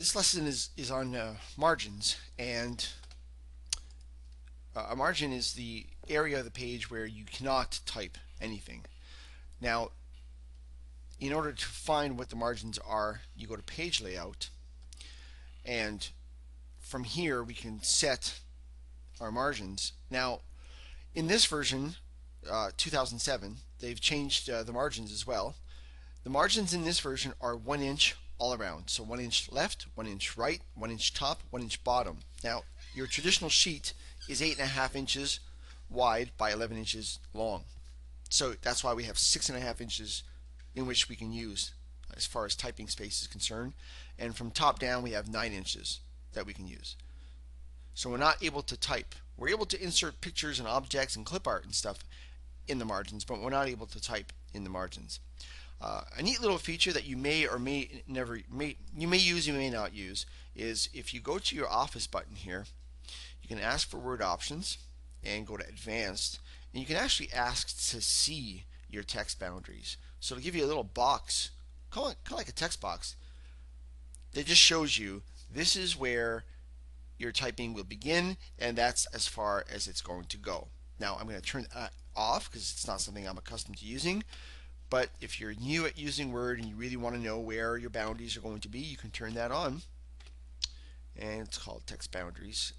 This lesson is on margins, and a margin is the area of the page where you cannot type anything. Now, in order to find what the margins are, you go to page layout, and from here we can set our margins. Now, in this version, 2007, they've changed the margins as well. The margins in this version are 1 inch all around. So 1 inch left, 1 inch right, 1 inch top, 1 inch bottom. Now, your traditional sheet is 8.5 inches wide by 11 inches long. So that's why we have 6.5 inches in which we can use as far as typing space is concerned. And from top down, we have 9 inches that we can use. So we're not able to type. We're able to insert pictures and objects and clip art and stuff in the margins, but we're not able to type in the margins. A neat little feature that you may or may use, you may not use, is if you go to your Office button here, you can ask for word options and go to advanced, and you can actually ask to see your text boundaries. So it'll give you a little box, kind of like a text box, that just shows you this is where your typing will begin, and that's as far as it's going to go. Now I'm going to turn that off because it's not something I'm accustomed to using. But if you're new at using Word and you really want to know where your boundaries are going to be, you can turn that on. And it's called text boundaries.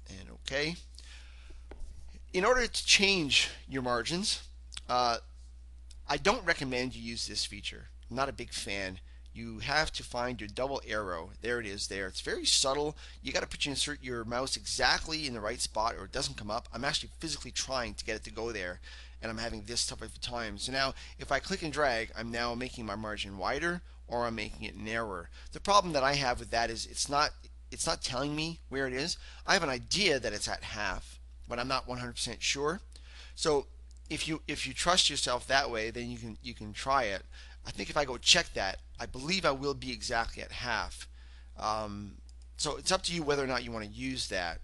And OK. In order to change your margins, I don't recommend you use this feature. I'm not a big fan. You have to find your double arrow. There it is there. It's very subtle. You got to insert your mouse exactly in the right spot or it doesn't come up. I'm actually physically trying to get it to go there, and I'm having this type of time. So now if I click and drag, I'm now making my margin wider or I'm making it narrower. The problem that I have with that is it's not telling me where it is. I have an idea that it's at half, but I'm not 100% sure. So if you trust yourself that way, then you can try it. I think if I go check that, I believe I will be exactly at half. So it's up to you whether or not you want to use that.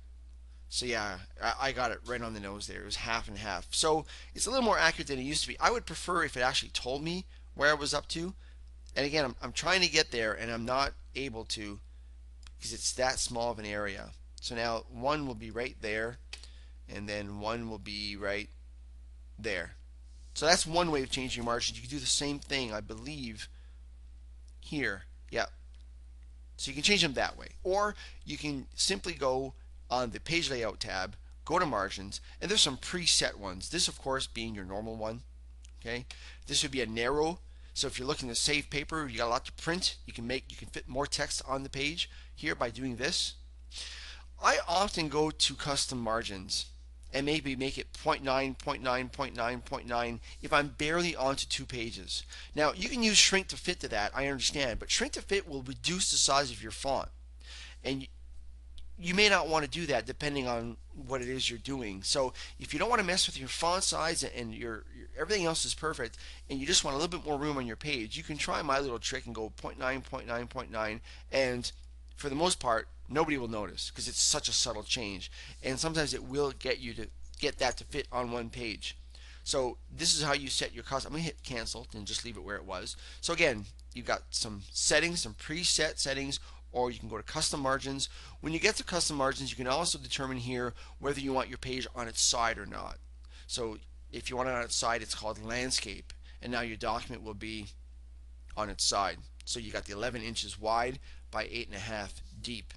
So yeah, I got it right on the nose there. It was half and half. So it's a little more accurate than it used to be. I would prefer if it actually told me where I was up to. And again, I'm trying to get there and I'm not able to because it's that small of an area. So now 1 will be right there and then 1 will be right there. So that's one way of changing your margins. You can do the same thing, I believe, here. Yep. So you can change them that way. Or you can simply go on the page layout tab, go to margins, and there's some preset ones. This, of course, being your normal one. Okay. This would be a narrow. So if you're looking to save paper, you got a lot to print, you can fit more text on the page here by doing this. I often go to custom margins and maybe make it 0.9, 0.9, 0.9, 0.9 if I'm barely onto 2 pages. Now you can use shrink to fit to that, I understand, but shrink to fit will reduce the size of your font. And you may not want to do that depending on what it is you're doing. So if you don't want to mess with your font size and your everything else is perfect and you just want a little bit more room on your page, you can try my little trick and go 0.9, 0.9, 0.9, and for the most part nobody will notice because it's such a subtle change, and sometimes it will get you to get that to fit on one page. So this is how you set your custom. I'm going to hit cancel and just leave it where it was. So again, you've got some settings, some preset settings, or you can go to custom margins. When you get to custom margins, you can also determine here whether you want your page on its side or not. So if you want it on its side, it's called landscape, and now your document will be on its side. So you got the 11 inches wide by 8.5 deep.